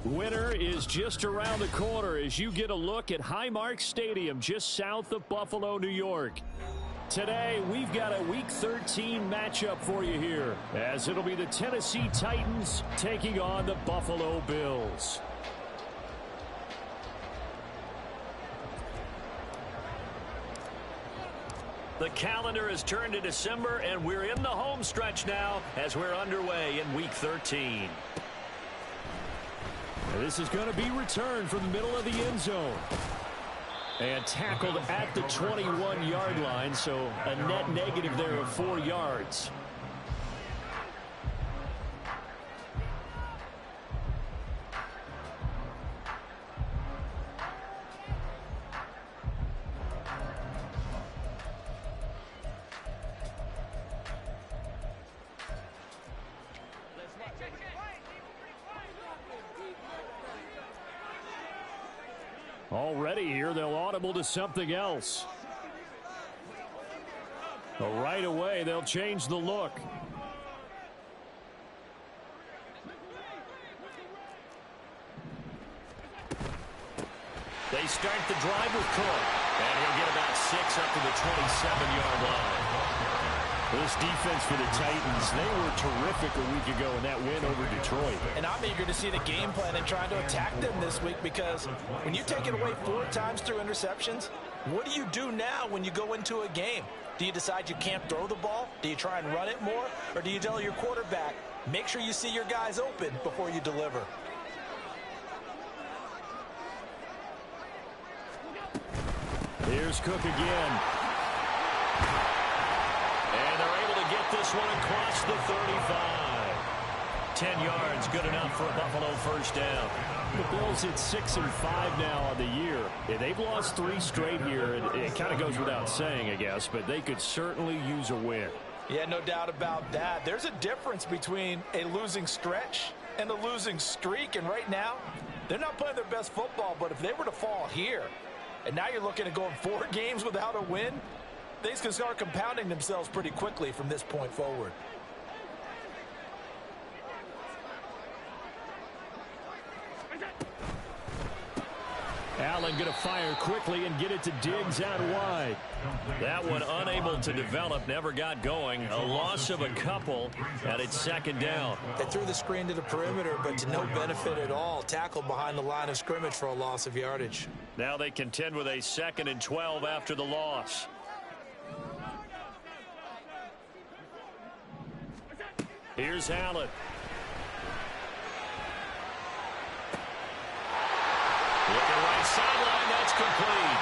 Winter is just around the corner as you get a look at Highmark Stadium just south of Buffalo, New York. Today, we've got a Week 13 matchup for you here, as it'll be the Tennessee Titans taking on the Buffalo Bills. The calendar has turned to December, and we're in the home stretch now as we're underway in Week 13. This is going to be returned from the middle of the end zone. And tackled at the 21-yard line, so a net negative there of 4 yards. Already here, they'll audible to something else. But right away, they'll change the look. They start the drive with Cook. And he'll get about 6 up to the 27-yard line. This defense for the Titans, they were terrific a week ago in that win over Detroit. And I'm eager to see the game plan and trying to attack them this week, because when you take it away 4 times through interceptions, what do you do now when you go into a game? Do you decide you can't throw the ball? Do you try and run it more? Or do you tell your quarterback, make sure you see your guys open before you deliver? Here's Cook again. And they're able to get this one across the 35. 10 yards, good enough for a Buffalo first down. The Bills at 6-5 now on the year. Yeah, they've lost 3 straight here. It kind of goes without saying, I guess, but they could certainly use a win. Yeah, no doubt about that. There's a difference between a losing stretch and a losing streak, and right now, they're not playing their best football, but if they were to fall here, and now you're looking at going 4 games without a win, things can start compounding themselves pretty quickly from this point forward. Allen going to fire quickly and get it to Diggs out wide. That one unable to develop, never got going. A loss of a couple, and it's second down. They threw the screen to the perimeter, but to no benefit at all. Tackled behind the line of scrimmage for a loss of yardage. Now they contend with a 2nd and 12 after the loss. Here's Allen. Looking right sideline, that's complete.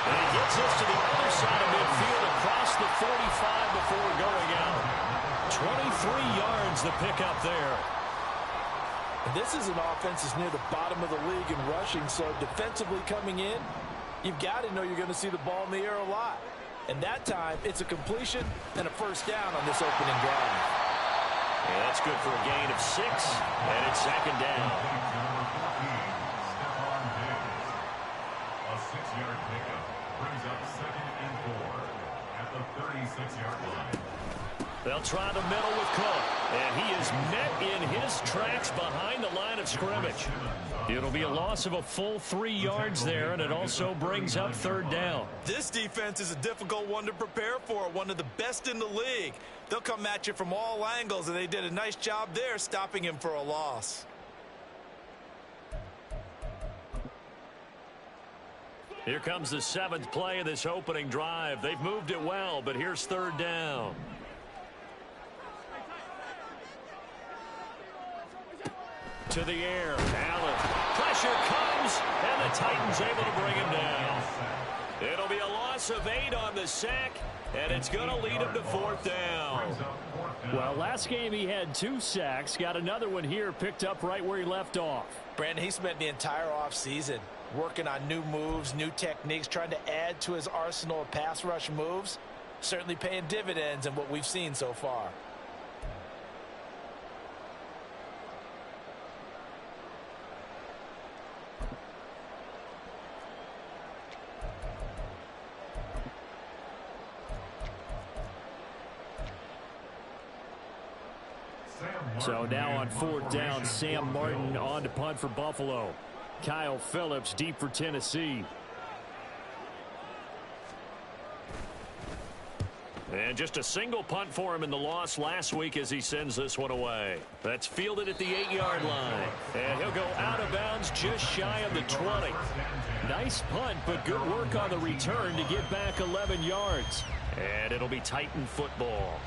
And he gets this to the other side of midfield across the 45 before going out. 23 yards the pickup there. This is an offense that's near the bottom of the league in rushing, so defensively coming in, you've got to know you're going to see the ball in the air a lot. And that time, it's a completion and a first down on this opening drive. Yeah, that's good for a gain of 6, and it's second down. A 6-yard pickup brings up 2nd and 4 at the 36-yard line. They'll try the middle with Cook, and he is met in his tracks behind the line of scrimmage. It'll be a loss of a full 3 yards there, and it also brings up 3rd down. This defense is a difficult one to prepare for, one of the best in the league. They'll come at you from all angles, and they did a nice job there stopping him for a loss. Here comes the 7th play of this opening drive. They've moved it well, but here's 3rd down. To the air, Allen. Pressure comes, and the Titans able to bring him down. It'll be a loss of 8 on the sack, and it's going to lead him to 4th down. Well, last game he had 2 sacks. Got another one here, picked up right where he left off. Brandon, he spent the entire offseason working on new moves, new techniques, trying to add to his arsenal of pass rush moves. Certainly paying dividends in what we've seen so far. So now on 4th down, Sam Martin on to punt for Buffalo. Kyle Phillips deep for Tennessee. And just a single punt for him in the loss last week as he sends this one away. That's fielded at the 8-yard line. And he'll go out of bounds just shy of the 20. Nice punt, but good work on the return to get back 11 yards. And it'll be Titan football.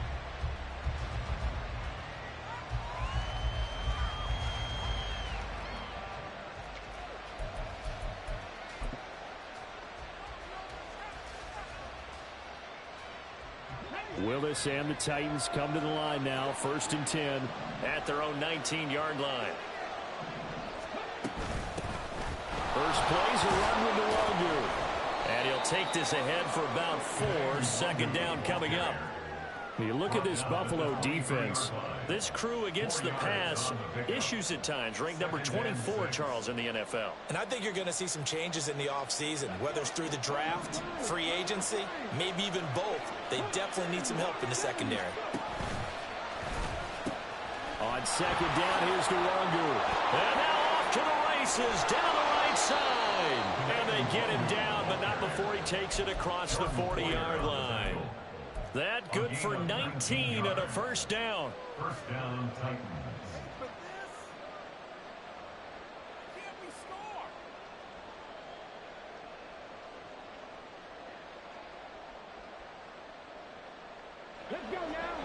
Willis and the Titans come to the line now. 1st and 10 at their own 19-yard line. First play's a run with the Longu. And he'll take this ahead for about 4. 2nd down coming up. You look at this Buffalo defense. This crew against the pass, issues at times. Ranked number 24, Charles, in the NFL. And I think you're going to see some changes in the offseason, whether it's through the draft, free agency, maybe even both. They definitely need some help in the secondary. On 2nd down, here's Durango. And now off to the races, down the right side. And they get him down, but not before he takes it across the 40-yard line. That good for 19 and a 1st down. 1st down, Titans. Let's go now.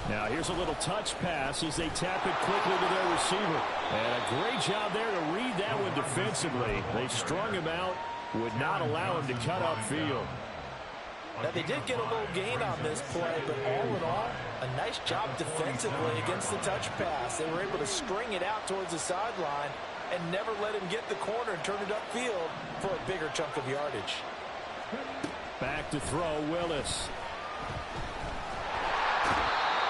Now here's a little touch pass as they tap it quickly to their receiver. And a great job there to read that one defensively. They strung him out, would not allow him to cut upfield. Now, they did get a little gain on this play, but all in all, a nice job defensively against the touch pass. They were able to string it out towards the sideline and never let him get the corner and turn it upfield for a bigger chunk of yardage. Back to throw, Willis.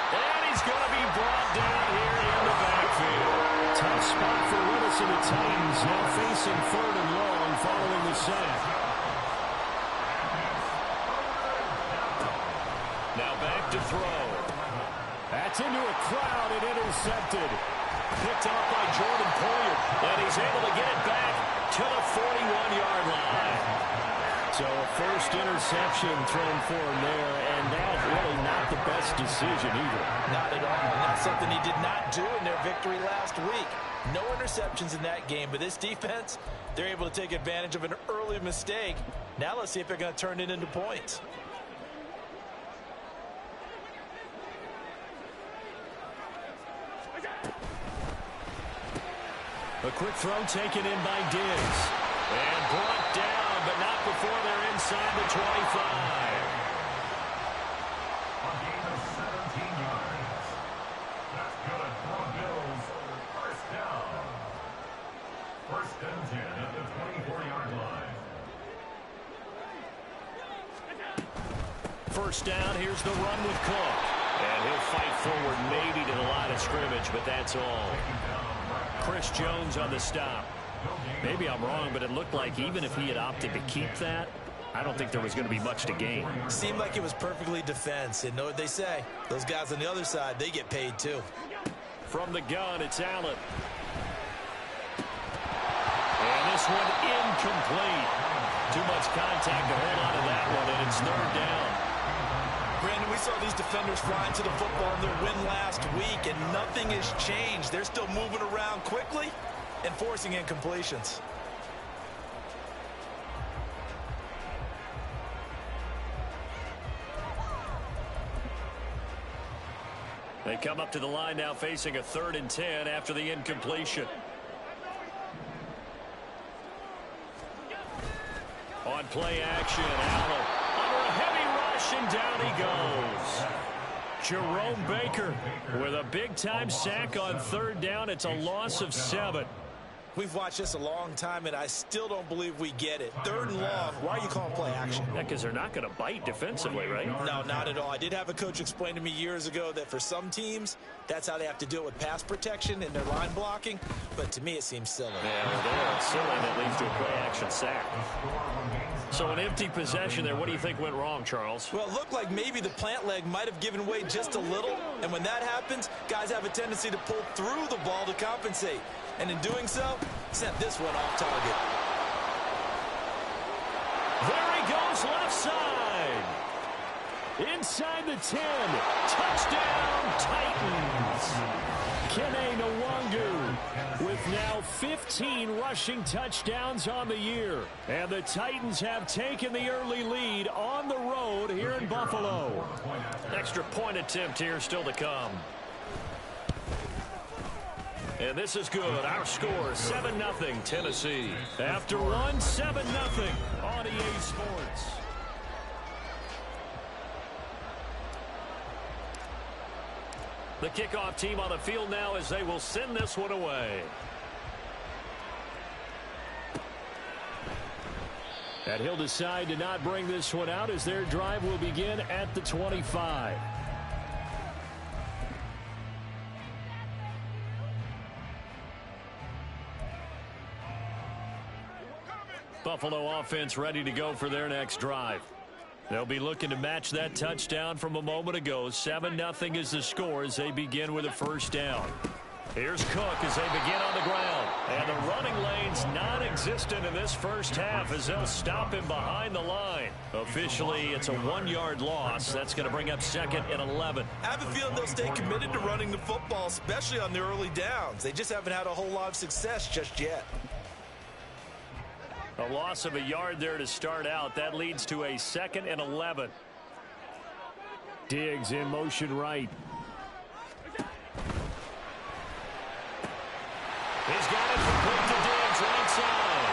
And he's going to be brought down here in the backfield. Tough spot for Willis and the Titans, now facing 3rd and long following the sack. Now back to throw. That's into a crowd and intercepted. Picked off by Jordan Poyer. And he's able to get it back to the 41-yard line. So a first interception thrown for him there, and that really not the best decision either. Not at all. And that's something he did not do in their victory last week. No interceptions in that game, but this defense, they're able to take advantage of an early mistake. Now let's see if they're going to turn it into points. A quick throw taken in by Diggs. And brought down, but not before they're inside the 25. A gain of 17 yards. That's good for Bills. 1st down. 1st and 10 at the 24-yard line. 1st down, here's the run with Cook. And he'll fight forward maybe to the line of scrimmage, but that's all. Chris Jones on the stop. Maybe I'm wrong, but it looked like even if he had opted to keep that, I don't think there was going to be much to gain. Seemed like it was perfectly defense. And know what they say? Those guys on the other side, they get paid too. From the gun, it's Allen. And this one incomplete. Too much contact to hold on to that one, and it's 3rd down. Brandon, we saw these defenders flying to the football in their win last week, and nothing has changed. They're still moving around quickly and forcing incompletions. They come up to the line now facing a 3rd and 10 after the incompletion. On play action, Allen under a heavy rush, and down he goes. Jerome Baker with a big-time sack on 3rd down. It's a loss of 7. We've watched this a long time, and I still don't believe we get it. 3rd and long, why are you calling play action? Yeah, because they're not going to bite defensively, right? No, not at all. I did have a coach explain to me years ago that for some teams, that's how they have to deal with pass protection and their line blocking. But to me, it seems silly. Yeah, well, silly, and it leads to a play action sack. The score remains So an empty possession there. What do you think went wrong, Charles? Well, it looked like maybe the plant leg might have given way just a little. And when that happens, guys have a tendency to pull through the ball to compensate. And in doing so, sent this one off target. There he goes, left side. Inside the 10. Touchdown, Titans. Kene Nwangu with now 15 rushing touchdowns on the year. And the Titans have taken the early lead on the road here in Buffalo. Extra point attempt here still to come. And this is good. Our score, 7-0 Tennessee. After one, 7-0 on EA Sports. The kickoff team on the field now as they will send this one away. And he'll decide to not bring this one out as their drive will begin at the 25. Buffalo offense ready to go for their next drive. They'll be looking to match that touchdown from a moment ago. 7-0 is the score as they begin with a first down. Here's Cook as they begin on the ground. And the running lane's non-existent in this first half as they'll stop him behind the line. Officially, it's a 1-yard loss. That's going to bring up 2nd and 11. I have a feeling they'll stay committed to running the football, especially on the early downs. They just haven't had a whole lot of success just yet. A loss of a yard there to start out. That leads to a 2nd and 11. Diggs in motion right. He's got it complete to Diggs right side.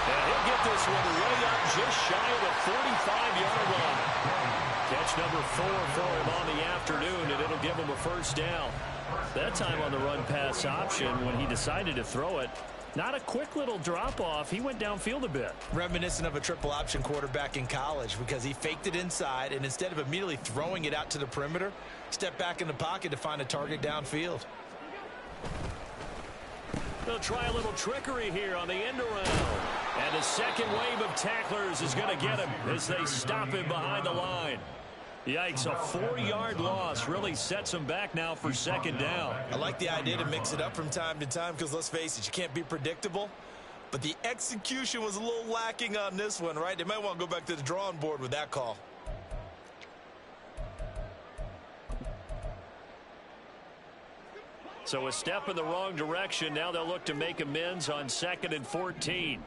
And he'll get this one way up just shy of the 45-yard line. Catch number 4 for him on the afternoon, and it'll give him a first down. That time on the run-pass option when he decided to throw it. Not a quick little drop-off. He went downfield a bit. Reminiscent of a triple option quarterback in college because he faked it inside, and instead of immediately throwing it out to the perimeter, stepped back in the pocket to find a target downfield. They'll try a little trickery here on the end around. And a second wave of tacklers is going to get him as they stop him behind the line. Yikes, a 4-yard loss really sets him back now for 2nd down. I like the idea to mix it up from time to time because, let's face it, you can't be predictable. But the execution was a little lacking on this one, right? They might want to go back to the drawing board with that call. So a step in the wrong direction. Now they'll look to make amends on 2nd and 14.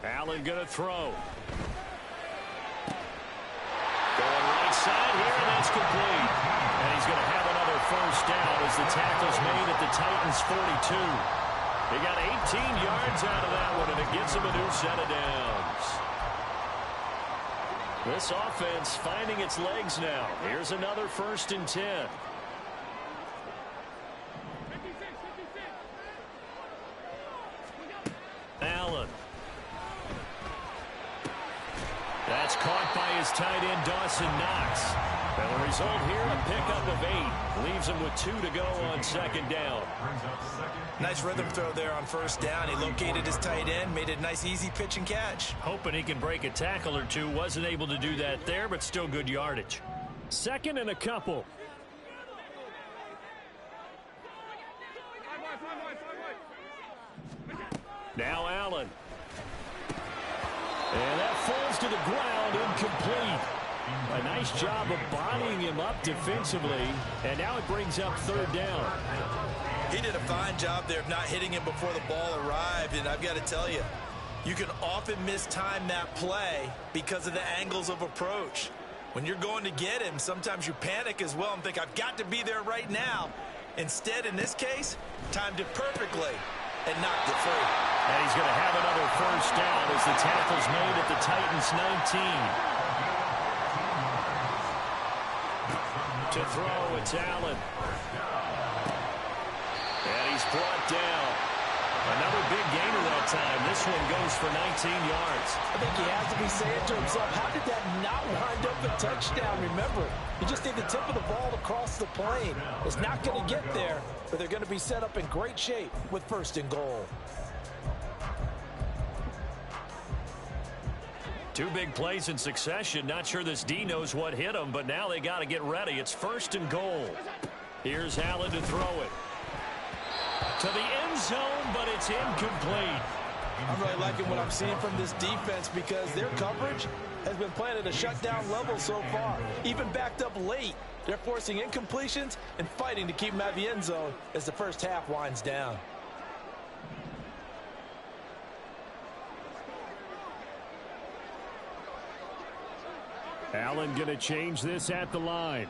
Allen going to throw. Going right side here, and that's complete. And he's going to have another first down as the tackle's made at the Titans' 42. He got 18 yards out of that one, and it gets him a new set of downs. This offense finding its legs now. Here's another 1st and 10. Allen. That's caught by his tight end, Dawson Knox. And the result here, a pickup of 8. Leaves him with 2 to go on 2nd down. Nice rhythm throw there on 1st down. He located his tight end, made it a nice, easy pitch and catch. Hoping he can break a tackle or two. Wasn't able to do that there, but still good yardage. 2nd and a couple. Now Allen. And that falls to the ground, incomplete. A nice job of bodying him up defensively, and now it brings up 3rd down. He did a fine job there of not hitting him before the ball arrived, and I've got to tell you, you can often mistime that play because of the angles of approach. When you're going to get him, sometimes you panic as well and think, I've got to be there right now. Instead, in this case, timed it perfectly and knocked it free. And he's going to have another first down as the tackle's made at the Titans' 19. To throw, it's Allen. And he's brought down. Another big gainer that time. This one goes for 19 yards. I think he has to be saying to himself, how did that not wind up a touchdown? Remember, you just need the tip of the ball across the plane. It's not going to get there, but they're going to be set up in great shape with 1st and goal. Two big plays in succession. Not sure this D knows what hit him, but now they got to get ready. It's 1st and goal. Here's Allen to throw it. To the end zone, but it's incomplete. I'm really liking what I'm seeing from this defense because their coverage has been playing at a shutdown level so far. Even backed up late, they're forcing incompletions and fighting to keep them out of the end zone as the first half winds down. Allen going to change this at the line.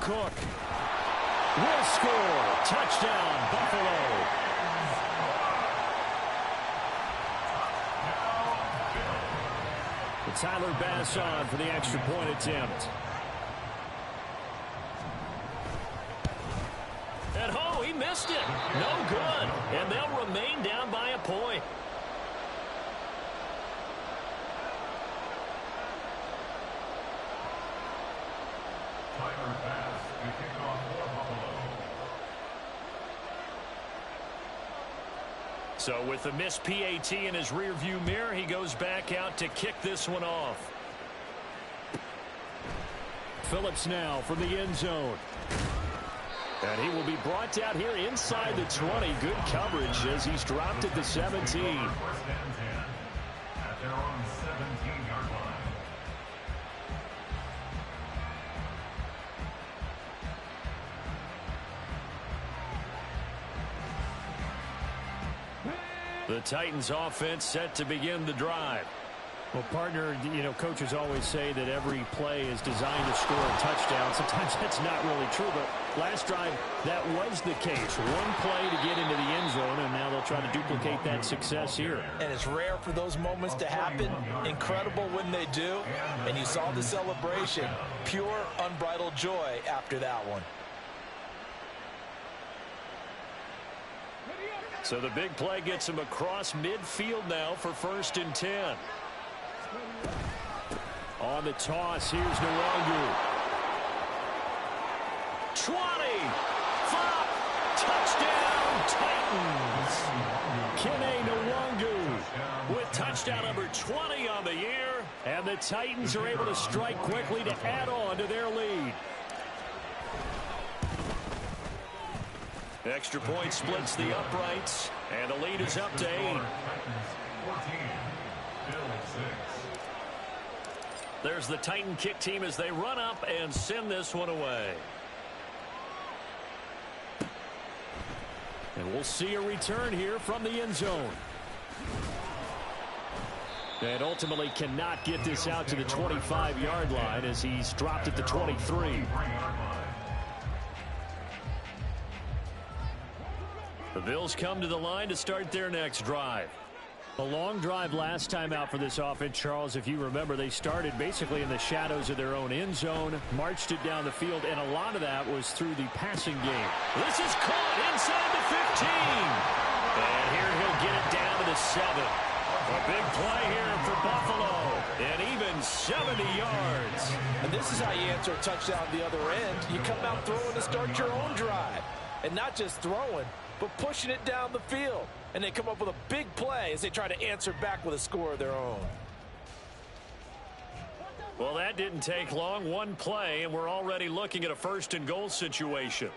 Cook will score. Touchdown, Buffalo. The Tyler Bass on for the extra point attempt. At home, he missed it. No good. And they'll remain down by a point. Tyler Bass to kick off for Buffalo. So with the missed PAT in his rearview mirror, he goes back out to kick this one off. Phillips now from the end zone. And he will be brought out here inside the 20. Good coverage as he's dropped at the 17. 1st and 10 at their own 17-yard line. The Titans offense set to begin the drive. Well, partner, coaches always say that every play is designed to score a touchdown. Sometimes that's not really true, but last drive, that was the case. One play to get into the end zone, and now they'll try to duplicate that success here. And it's rare for those moments to happen. Incredible when they do. And you saw the celebration. Pure, unbridled joy after that one. So the big play gets him across midfield now for 1st and 10. On the toss, here's Nwangu. 20. Flop. Touchdown, Titans. Kene Nwangu With touchdown number 20 on the year. And the Titans are able to strike quickly to add on to their lead. Extra point splits the uprights. And the lead is up to 8. 14, Bill 6. There's the Titan kick team as they run up and send this one away. And we'll see a return here from the end zone. And ultimately cannot get this out to the 25-yard line as he's dropped at the 23. The Bills come to the line to start their next drive. A long drive last time out for this offense, Charles. If you remember, they started basically in the shadows of their own end zone, marched it down the field, and a lot of that was through the passing game. This is caught inside the 15. And here he'll get it down to the 7. A big play here for Buffalo. And even 70 yards. And this is how you answer a touchdown at the other end. You come out throwing to start your own drive. And not just throwing, but pushing it down the field. And they come up with a big play as they try to answer back with a score of their own. Well, that didn't take long. One play, and we're already looking at a 1st and goal situation.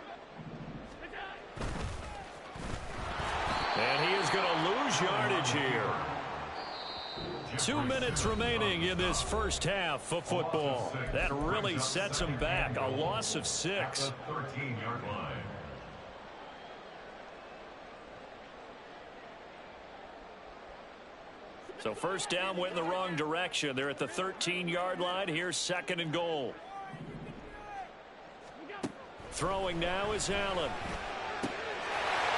And he is going to lose yardage here. 2 minutes remaining in this first half of football. That really sets him back. A loss of 6. 13-yard line. So first down went in the wrong direction. They're at the 13-yard line. Here's 2nd and goal. Throwing now is Allen.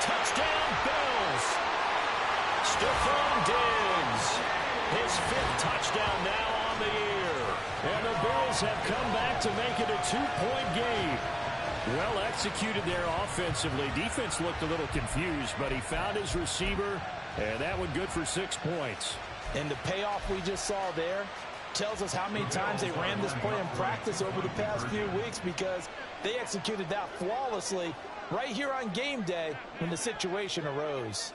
Touchdown, Bills. Stephon Diggs. His 5th touchdown now on the year. And the Bills have come back to make it a 2-point game. Well executed there offensively. Defense looked a little confused, but he found his receiver, and that one good for 6 points. And the payoff we just saw there tells us how many times they ran this play in practice over the past few weeks, because they executed that flawlessly right here on game day when the situation arose.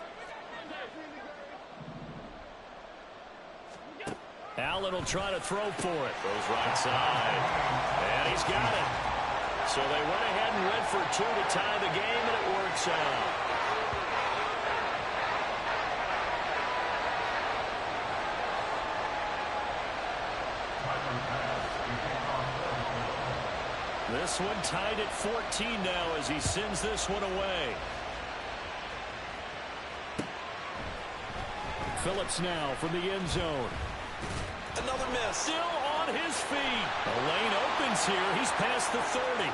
Allen will try to throw for it. Goes right side. And he's got it. So they went ahead and went for 2 to tie the game, and it works out. This one tied at 14 now as he sends this one away. Phillips now from the end zone. Another miss. Still on his feet. The lane opens here. He's past the 30.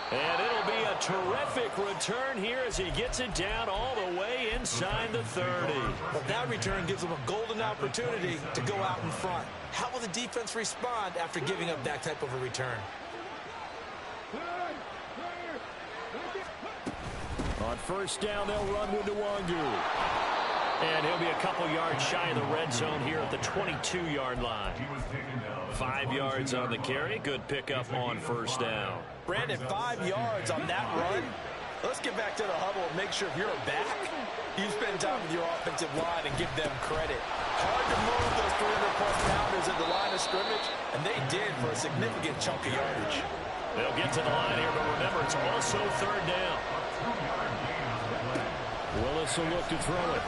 And it'll be a terrific return here as he gets it down all the way inside the 30. But that return gives them a golden opportunity to go out in front. How will the defense respond after giving up that type of a return? On first down, they'll run with Nwangu. And he'll be a couple yards shy of the red zone here at the 22-yard line. 5 yards on the carry. Good pickup on first down. Brandon, 5 yards on that run. Let's get back to the huddle and make sure if you're a back, you spend time with your offensive line and give them credit. Hard to move those 300-plus pounders at the line of scrimmage, and they did for a significant chunk of yardage. They'll get to the line here, but remember, it's also third down. Willis will look to throw it.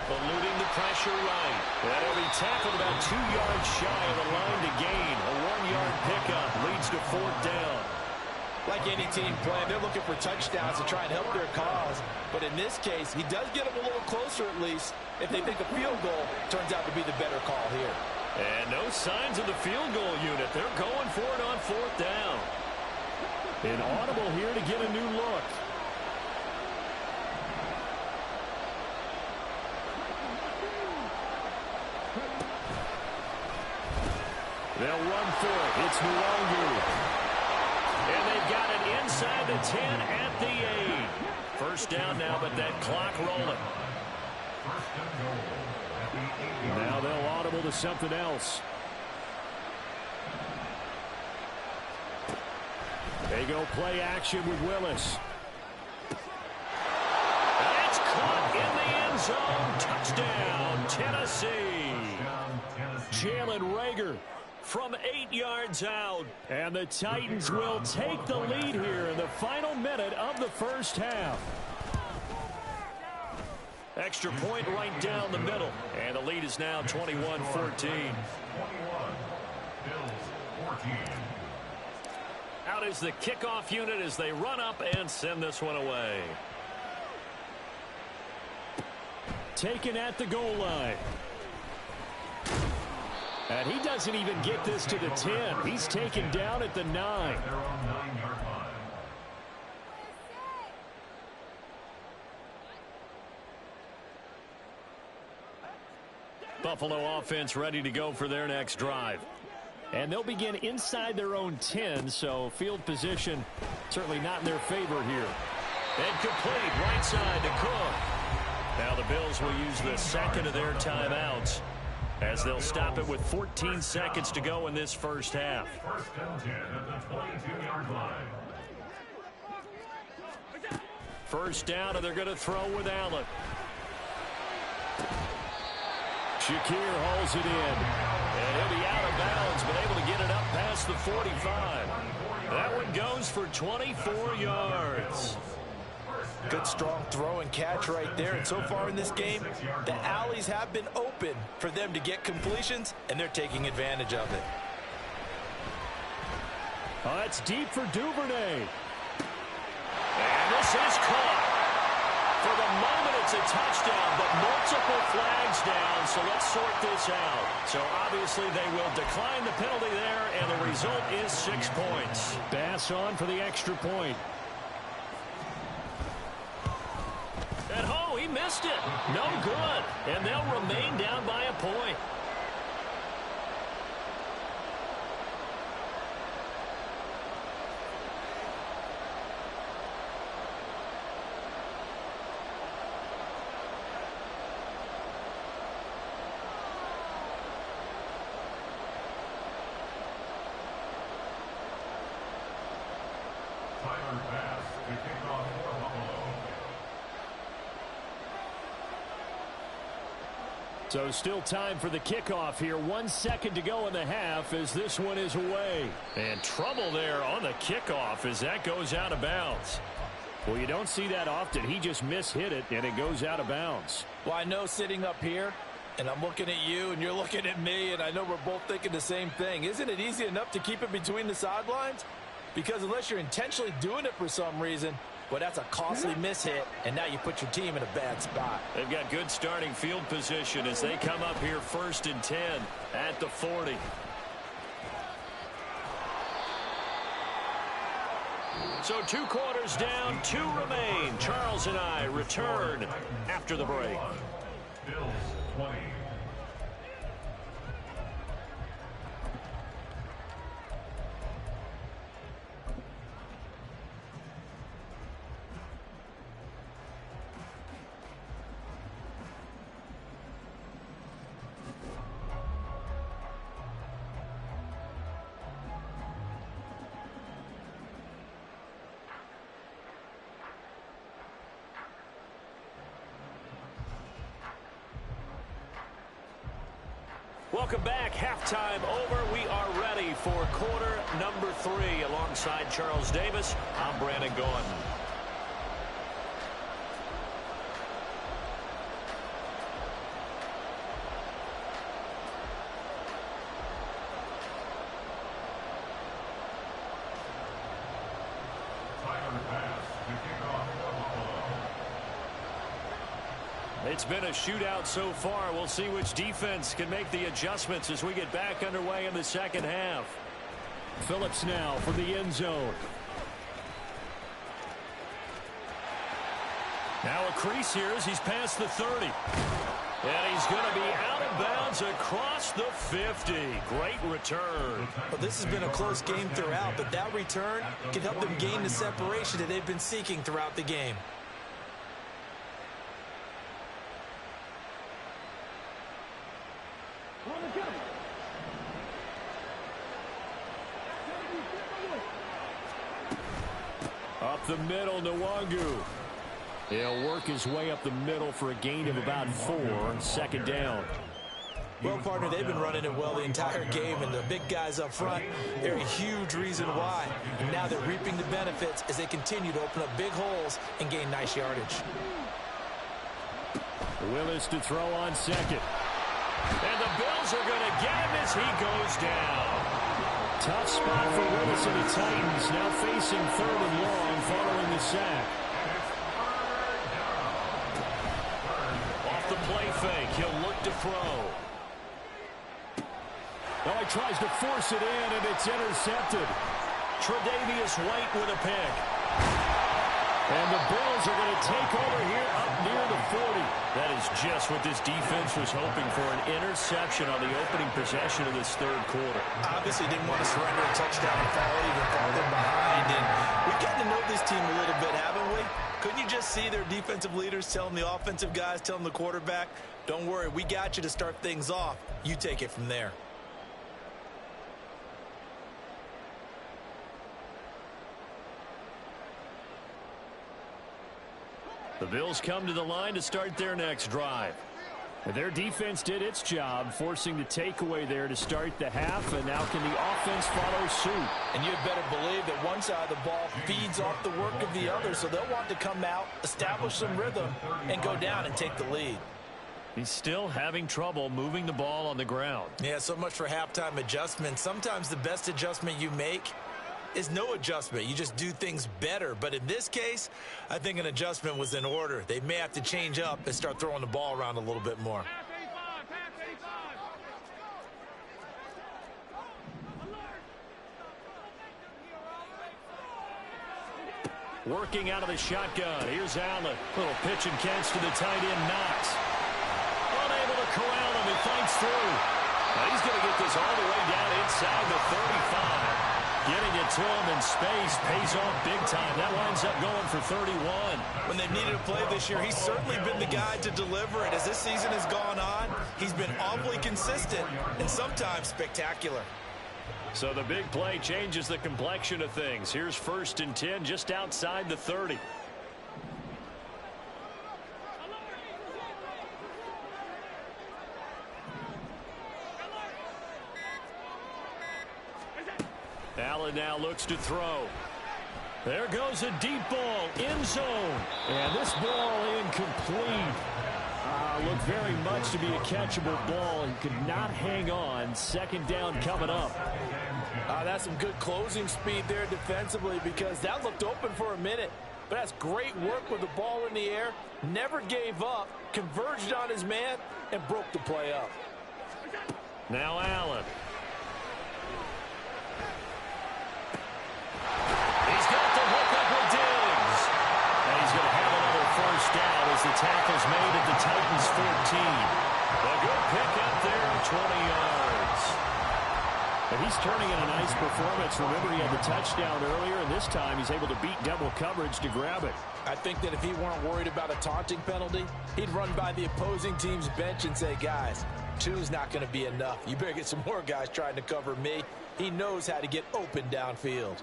Eluding the pressure right. And he'll be tackled about 2 yards shy of the line to gain. A 1-yard pickup leads to fourth down. Like any team playing, they're looking for touchdowns to try and help their cause. But in this case, he does get them a little closer at least if they think a field goal turns out to be the better call here. And no signs of the field goal unit. They're going for it on fourth down. An audible here to get a new look. They'll run for it. It's Nwangu. And they've got it inside the 10 at the 8. First down now, but that clock rolling. Now they'll audible to something else. They go play action with Willis. That's caught in the end zone. Touchdown, Tennessee. Jalen Reagor from 8 yards out. And the Titans will take the lead here in the final minute of the first half. Extra point right down the middle. And the lead is now 21-14. Out is the kickoff unit as they run up and send this one away. Taken at the goal line. And he doesn't even get this to the 10. He's taken down at the 9. Buffalo offense ready to go for their next drive. And they'll begin inside their own 10, so field position certainly not in their favor here. And complete right side to Cook. Now the Bills will use the second of their timeouts as they'll stop it with 14 seconds to go in this first half. First and 10 at the 22-yard line. First down, and they're going to throw with Allen. Shakir hauls it in. And he'll be out of bounds, but able to get it up past the 45. That one goes for 24 yards. Good strong throw and catch right there. And so far in this game, the alleys have been open for them to get completions, and they're taking advantage of it. It's deep for Duvernay. And this is caught. For the moment, it's a touchdown, but multiple flags down, so let's sort this out. So obviously they will decline the penalty there, and the result is 6 points. Bass on for the extra point. And oh, he missed it. No good. And they'll remain down by a point. to kick off for Buffalo. So still time for the kickoff here. 1 second to go in the half as this one is away. And trouble there on the kickoff as that goes out of bounds. Well, you don't see that often. He just mishit it, and it goes out of bounds. Well, I know sitting up here, and I'm looking at you, and you're looking at me, and I know we're both thinking the same thing. Isn't it easy enough to keep it between the sidelines? Because unless you're intentionally doing it for some reason, well, that's a costly mishit, and now you put your team in a bad spot. They've got good starting field position as they come up here 1st and 10 at the 40. So 2 quarters down, 2 remain. Charles and I return after the break. Bills 20. Welcome back. Halftime over. We are ready for quarter number 3. Alongside Charles Davis, I'm Brandon Gaughan. It's been a shootout so far. We'll see which defense can make the adjustments as we get back underway in the second half. Phillips now for the end zone. Now a crease here as he's past the 30. And he's going to be out of bounds across the 50. Great return. Well, this has been a close game throughout, but that return can help them gain the separation that they've been seeking throughout the game. Up the middle, Nwangu. He'll work his way up the middle for a gain of about 4. Second down. Well, partner, they've been running it well the entire game, and the big guys up front, they're a huge reason why. And now they're reaping the benefits as they continue to open up big holes and gain nice yardage. Willis to throw on second. And the Bills are going to get him as he goes down. Tough spot for Willis and the Titans, now facing 3rd and long following the sack. Off the play fake, he'll look to throw. Oh, he tries to force it in, and it's intercepted. Tre'Davious White with a pick. And the Bills are going to take over here up near the 40. That is just what this defense was hoping for, an interception on the opening possession of this 3rd quarter. Obviously didn't want to surrender a touchdown and fall even farther behind. And we've gotten to know this team a little bit, haven't we? Couldn't you just see their defensive leaders telling the offensive guys, telling the quarterback, don't worry, we got you to start things off. You take it from there. The Bills come to the line to start their next drive. Their defense did its job, forcing the takeaway there to start the half, and now can the offense follow suit? And you'd better believe that one side of the ball feeds off the work of the other, so they'll want to come out, establish some rhythm, and go down and take the lead. He's still having trouble moving the ball on the ground. Yeah, so much for halftime adjustment. Sometimes the best adjustment you make is no adjustment. You just do things better. But in this case, I think an adjustment was in order. They may have to change up and start throwing the ball around a little bit more. Working out of the shotgun. Here's Allen. Little pitch and catch to the tight end, Knox. Unable to corral him. He fights through. Now he's going to get this all the way down inside the 35. Getting it to him in space pays off big time. That winds up going for 31. When they've needed a play this year, he's certainly been the guy to deliver it. As this season has gone on, he's been awfully consistent and sometimes spectacular. So the big play changes the complexion of things. Here's 1st and 10 just outside the 30. Allen now looks to throw. There goes a deep ball, end zone. And this ball incomplete. Looked very much to be a catchable ball. He could not hang on. 2nd down coming up. That's some good closing speed there defensively, because that looked open for a minute. But that's great work with the ball in the air. Never gave up, converged on his man, and broke the play up. Now Allen. He's got the hook up with Diggs. And he's going to have another 1st down as the tackle's made at the Titans' 14. A good pick up there, 20 yards. But he's turning in a nice performance. Remember, he had the touchdown earlier, and this time he's able to beat double coverage to grab it. I think that if he weren't worried about a taunting penalty, he'd run by the opposing team's bench and say, guys, 2's not going to be enough. You better get some more guys trying to cover me. He knows how to get open downfield.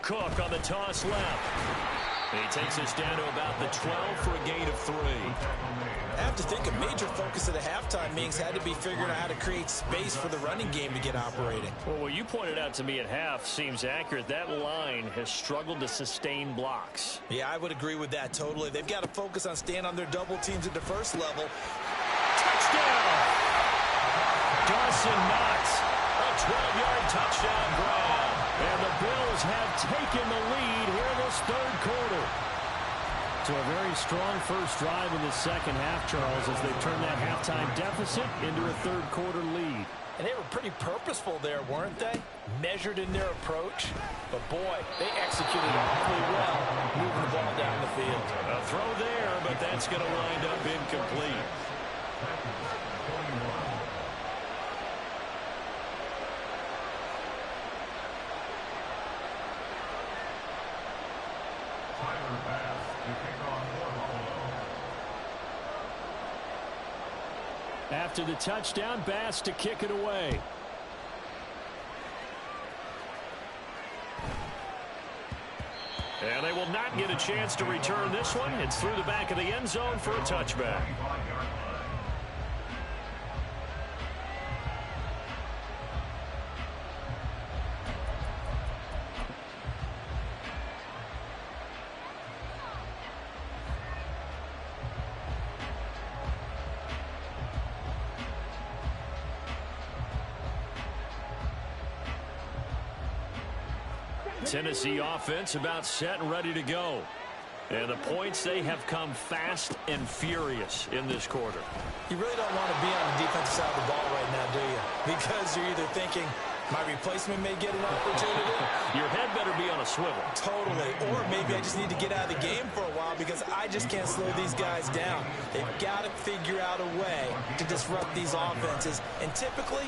Cook on the toss left. He takes us down to about the 12 for a gain of 3. I have to think a major focus of the halftime meetings had to be figuring out how to create space for the running game to get operating. Well, what you pointed out to me at half seems accurate. That line has struggled to sustain blocks. Yeah, I would agree with that totally. They've got to focus on staying on their double teams at the first level. Touchdown! Dawson Knox, a 12-yard touchdown grab. And the Bills have taken the lead here in this 3rd quarter. So a very strong first drive in the 2nd half, Charles, as they've turned that halftime deficit into a 3rd quarter lead. And they were pretty purposeful there, weren't they? Measured in their approach. But, boy, they executed awfully well, moving the ball down the field. A throw there, but that's going to wind up incomplete. After the touchdown, Bass to kick it away. And they will not get a chance to return this one. It's through the back of the end zone for a touchback. Tennessee offense about set and ready to go. And the points, they have come fast and furious in this quarter. You really don't want to be on the defensive side of the ball right now, do you? Because you're either thinking, my replacement may get an opportunity. Your head better be on a swivel. Totally. Or maybe I just need to get out of the game for a while because I just can't slow these guys down. They've got to figure out a way to disrupt these offenses. And typically,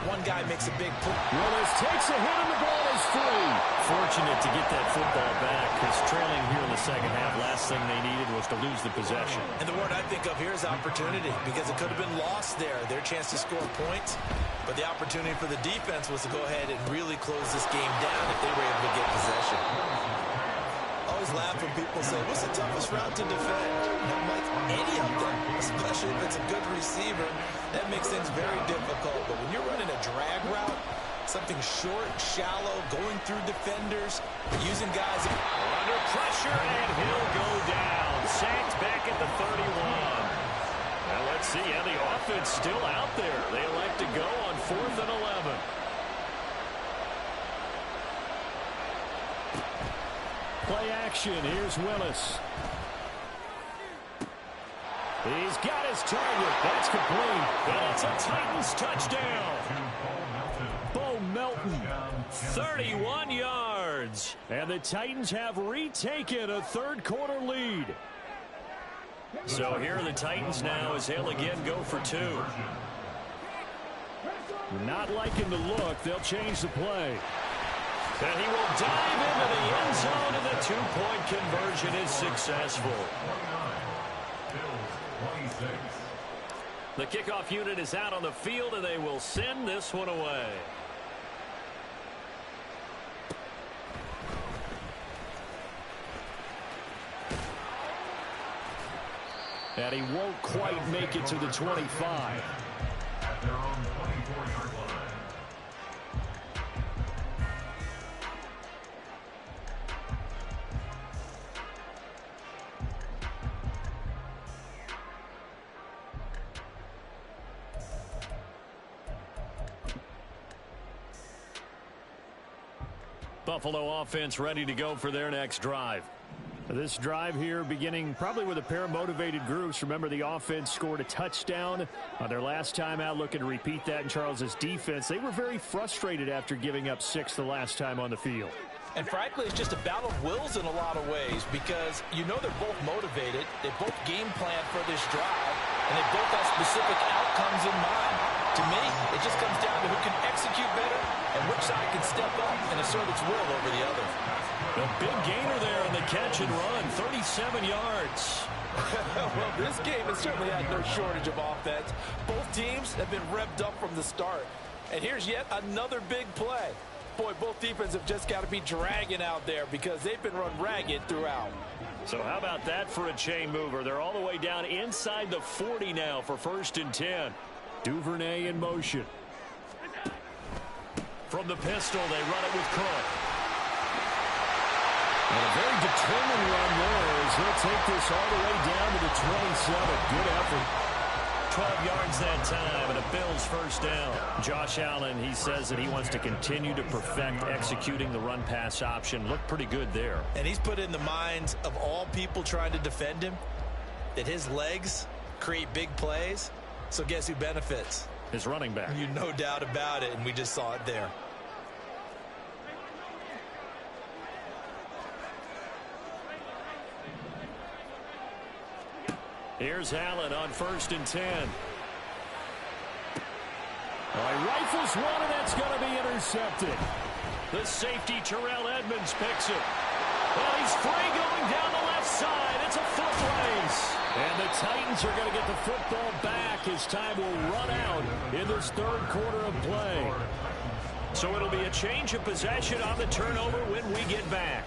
one guy makes a big play. Willis takes a hit and the ball is free. Fortunate to get that football back because trailing here in the 2nd half, last thing they needed was to lose the possession. And the word I think of here is opportunity because it could have been lost there. Their chance to score points. But the opportunity for the defense was to go ahead and really close this game down if they were able to get possession. I always laugh when people say, what's the toughest route to defend? And I'm like, any of them, especially if it's a good receiver, that makes things very difficult. But when you're running a drag route, something short, shallow, going through defenders, using guys under pressure, and he'll go down. Sacked back at the 31. Now let's see how the offense still out there. They elect to go on 4th and 11. Play action. Here's Willis. He's got his target. That's complete. And it's a Titans touchdown. Bo Melton. 31 yards. And the Titans have retaken a 3rd quarter lead. So here are the Titans now as they'll again go for 2. Not liking the look. They'll change the play. And he will dive into the end zone, and the 2-point conversion is successful. The kickoff unit is out on the field, and they will send this one away. And he won't quite make it to the 25. At their own 24-yard line. Buffalo offense ready to go for their next drive. This drive here beginning probably with a pair of motivated groups. Remember, the offense scored a touchdown on their last time out, looking to repeat that in Charles's defense. They were very frustrated after giving up 6 the last time on the field. And frankly, it's just a battle of wills in a lot of ways because you know they're both motivated. They both game plan for this drive, and they both have specific outcomes in mind. To me, it just comes down to who can execute better and which side can step up and assert its will over the other. A big gainer there on the catch and run, 37 yards. Well, this game has certainly had no shortage of offense. Both teams have been revved up from the start. And here's yet another big play. Boy, both defenses have just got to be dragging out there because they've been run ragged throughout. So how about that for a chain mover? They're all the way down inside the 40 now for 1st and 10. Duvernay in motion. From the pistol, they run it with Cook. And a very determined run there as he'll take this all the way down to the 27. Good effort. 12 yards that time, and a Bills first down. Josh Allen, he says that he wants to continue to perfect executing the run-pass option. Looked pretty good there. And he's put in the minds of all people trying to defend him that his legs create big plays. So guess who benefits? His running back. You no doubt about it, and we just saw it there. Here's Allen on 1st and 10. All right, rifles one, and that's going to be intercepted. The safety, Terrell Edmonds, picks it. Well, he's free going down the left side. It's a foot race. And the Titans are going to get the football back as time will run out in this 3rd quarter of play. So it'll be a change of possession on the turnover when we get back.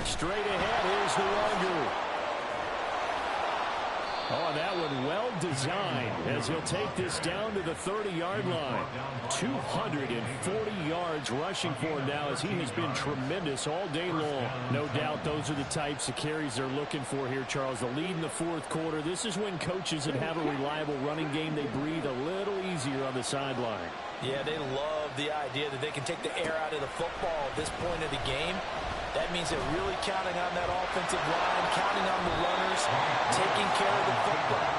Straight ahead, here's the Longer. Oh, that one well designed as he'll take this down to the 30-yard line. 240 yards rushing for him now as he has been tremendous all day long. No doubt those are the types of carries they're looking for here, Charles. The lead in the 4th quarter. This is when coaches that have a reliable running game, they breathe a little easier on the sideline. Yeah, they love the idea that they can take the air out of the football at this point of the game. That means they're really counting on that offensive line, counting on the runners, taking care of the football.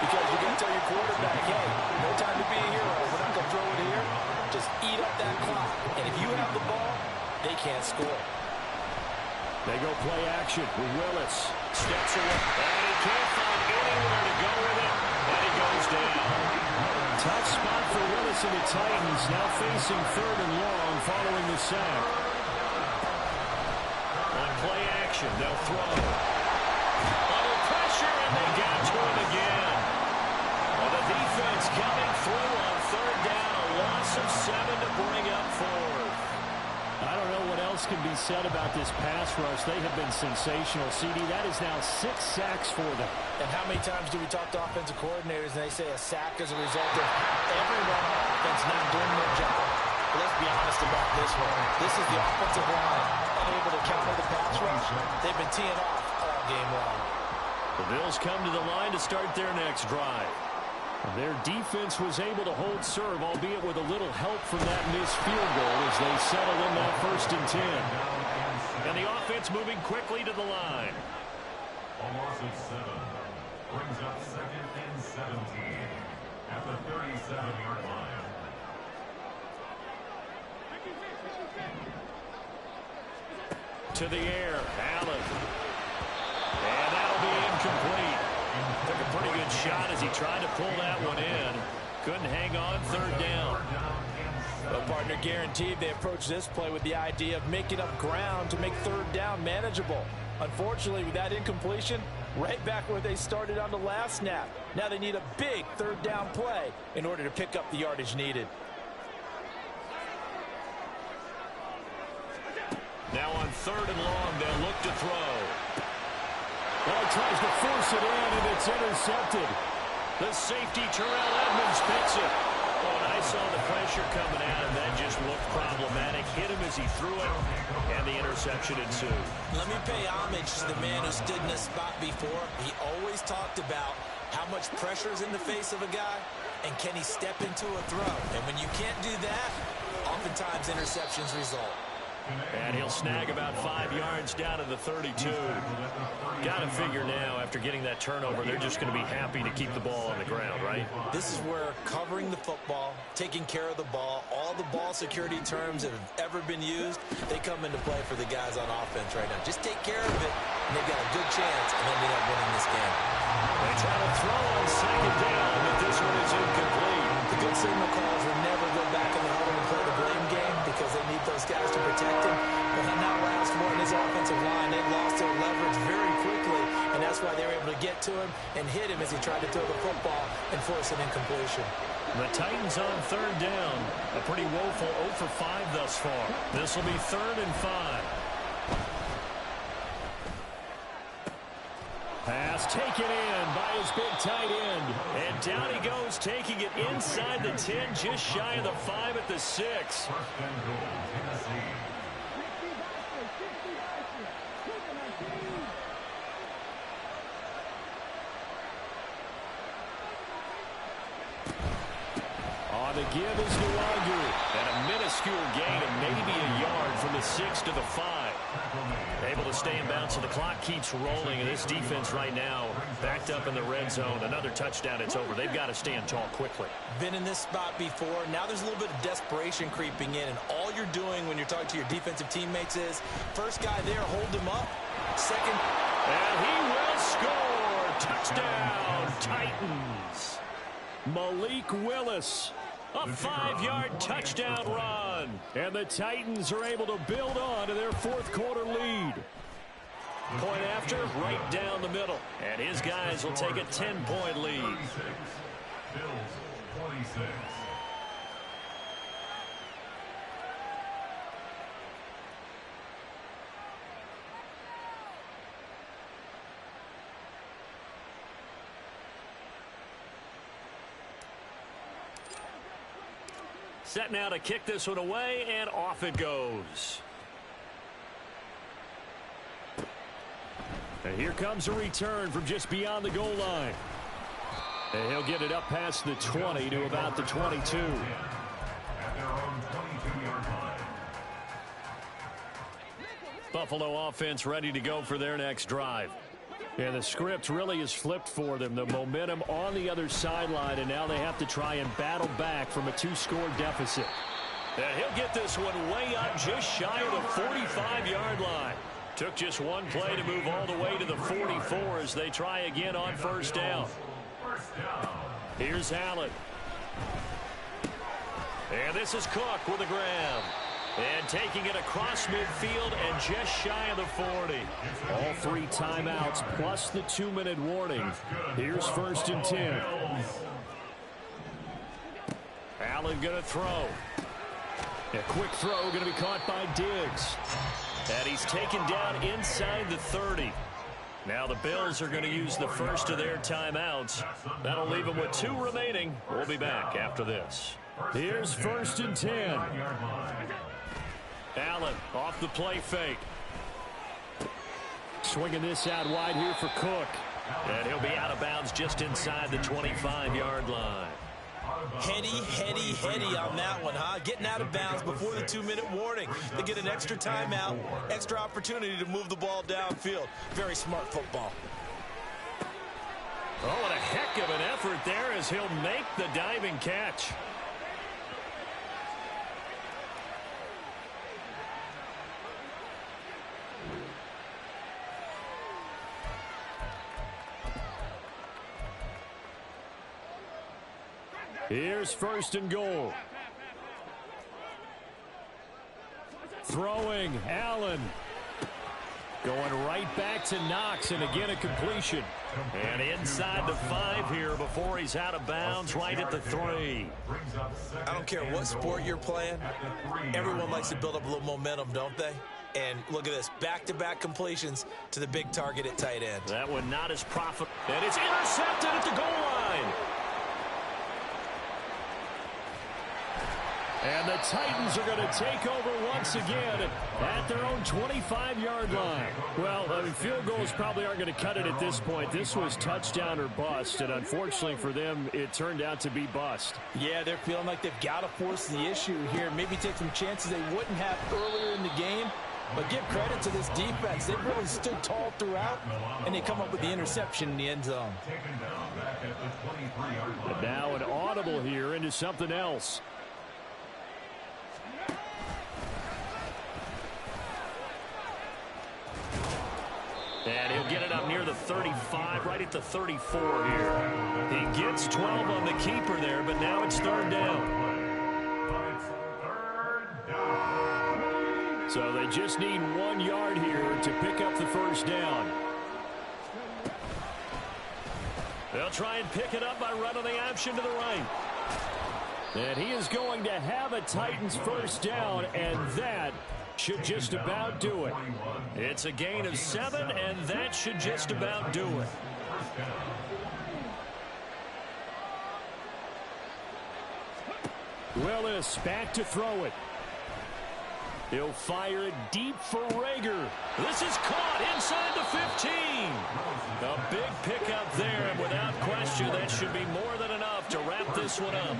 Because you're going to tell your quarterback, hey, no time to be a hero. We're not going to throw it here. Just eat up that clock. And if you have the ball, they can't score. They go play action with Willis. Steps away. And he can't find anywhere to go with it. And he goes down. Tough spot for Willis and the Titans. Now facing 3rd and long following the sack. Play action, they'll throw. Under pressure, and they got to him again. Well, the defense coming through on 3rd down. A loss of 7 to bring up 4th. I don't know what else can be said about this pass rush. They have been sensational. CD, that is now 6 sacks for them. And how many times do we talk to offensive coordinators and they say a sack is a result of everyone on offense not doing their job? But let's be honest about this one. This is the offensive line unable to counter the pass rush. They've been teeing off all game long. The Bills come to the line to start their next drive. Their defense was able to hold serve, albeit with a little help from that missed field goal as they settled in that 1st and 10. And the offense moving quickly to the line. Almost at 7. Brings up 2nd and 17 at the 37-yard line. To the air, Allen. And that'll be incomplete. Took a pretty good shot as he tried to pull that one in. Couldn't hang on third down. Well, partner, guaranteed they approach this play with the idea of making up ground to make third down manageable. Unfortunately, with that incompletion, right back where they started on the last snap. Now they need a big third down play in order to pick up the yardage needed. Now on third and long, they'll look to throw. Well, he tries to force it in, and it's intercepted. The safety, Terrell Edmonds, picks it. Oh, and I saw the pressure coming out, and that just looked problematic. Hit him as he threw it, and the interception ensued. Let me pay homage to the man who stood in this spot before. He always talked about how much pressure is in the face of a guy, and can he step into a throw. And when you can't do that, oftentimes interceptions result. And he'll snag about 5 yards down to the 32. Got to figure now, after getting that turnover, they're just going to be happy to keep the ball on the ground, right? This is where covering the football, taking care of the ball, all the ball security terms that have ever been used, they come into play for the guys on offense right now. Just take care of it, and they've got a good chance of ending up winning this game. They try to throw on second down, but this one is incomplete. The good signal calls will never go back in the huddle and play the blame game because they need those guys to protect him. But on that last one, his offensive line, they lost their leverage very quickly, and that's why they were able to get to him and hit him as he tried to throw the football and force an incompletion. The Titans on third down. A pretty woeful 0 for 5 thus far. This will be 3rd and 5. Pass taken in by his big tight end. And down he goes, taking it inside the 10, just shy of the 5 at the 6. First and goal, Tennessee. On the give is Nwangu. And a minuscule gain of maybe a yard from the 6 to the 5. Able to stay in bounds, so the clock keeps rolling. And this defense right now backed up in the red zone. Another touchdown, it's over. They've got to stand tall quickly. Been in this spot before. Now there's a little bit of desperation creeping in, and all you're doing when you're talking to your defensive teammates is, first guy there, hold him up. Second. And he will score. Touchdown, Titans. Malik Willis. A 5-yard touchdown run. And the Titans are able to build on to their 4th quarter lead. Point after, right down the middle. And his guys will take a 10-point lead. 36. Bills 26. Set now to kick this one away, and off it goes. And here comes a return from just beyond the goal line. And he'll get it up past the 20 to about the 22. At their own 22-yard line. Buffalo offense ready to go for their next drive. And the script really is flipped for them. The momentum on the other sideline, and now they have to try and battle back from a 2-score deficit. And he'll get this one way up just shy of the 45-yard line. Took just one play to move all the way to the 44 as they try again on first down. Here's Allen. And this is Cook with a grab. And taking it across midfield and just shy of the 40. All 3 timeouts plus the 2-minute warning. Here's 1st and 10. Allen going to throw. A quick throw going to be caught by Diggs. And he's taken down inside the 30. Now the Bills are going to use the first of their timeouts. That'll leave them with 2 remaining. We'll be back after this. Here's 1st and 10. Allen off the play fake. Swinging this out wide here for Cook. And he'll be out of bounds just inside the 25-yard line. Heady on that one, huh? Getting out of bounds before the 2-minute warning. They get an extra timeout, extra opportunity to move the ball downfield. Very smart football. Oh, what a heck of an effort there as he'll make the diving catch. Here's first and goal. Throwing, Allen. Going right back to Knox, and again a completion. And inside the 5 here before he's out of bounds, right at the 3. I don't care what sport you're playing. Everyone likes to build up a little momentum, don't they? And look at this, back-to-back completions to the big target at tight end. That one not as profitable. And it's intercepted at the goal line. And the Titans are going to take over once again at their own 25-yard line. Well, I mean, field goals probably aren't going to cut it at this point. This was touchdown or bust, and unfortunately for them, it turned out to be bust. Yeah, they're feeling like they've got to force the issue here. Maybe take some chances they wouldn't have earlier in the game. But give credit to this defense. They've really stood tall throughout, and they come up with the interception in the end zone. And now an audible here into something else. And he'll get it up near the 35, right at the 34 here. He gets 12 on the keeper there, but now it's third down. So they just need 1 yard here to pick up the first down. They'll try and pick it up by running the option to the right. And he is going to have a Titans first down, and that should just about do it. It's a gain of 7, and that should just about do it. Willis back to throw it. He'll fire it deep for Rager. This is caught inside the 15. A big pickup there, and without question, that should be more than enough to wrap this one up.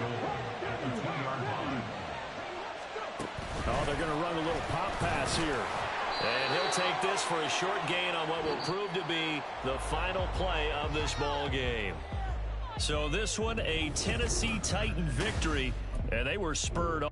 Oh, they're going to run a little pop pass here. And he'll take this for a short gain on what will prove to be the final play of this ball game. So this one, a Tennessee Titan victory, and they were spurred on.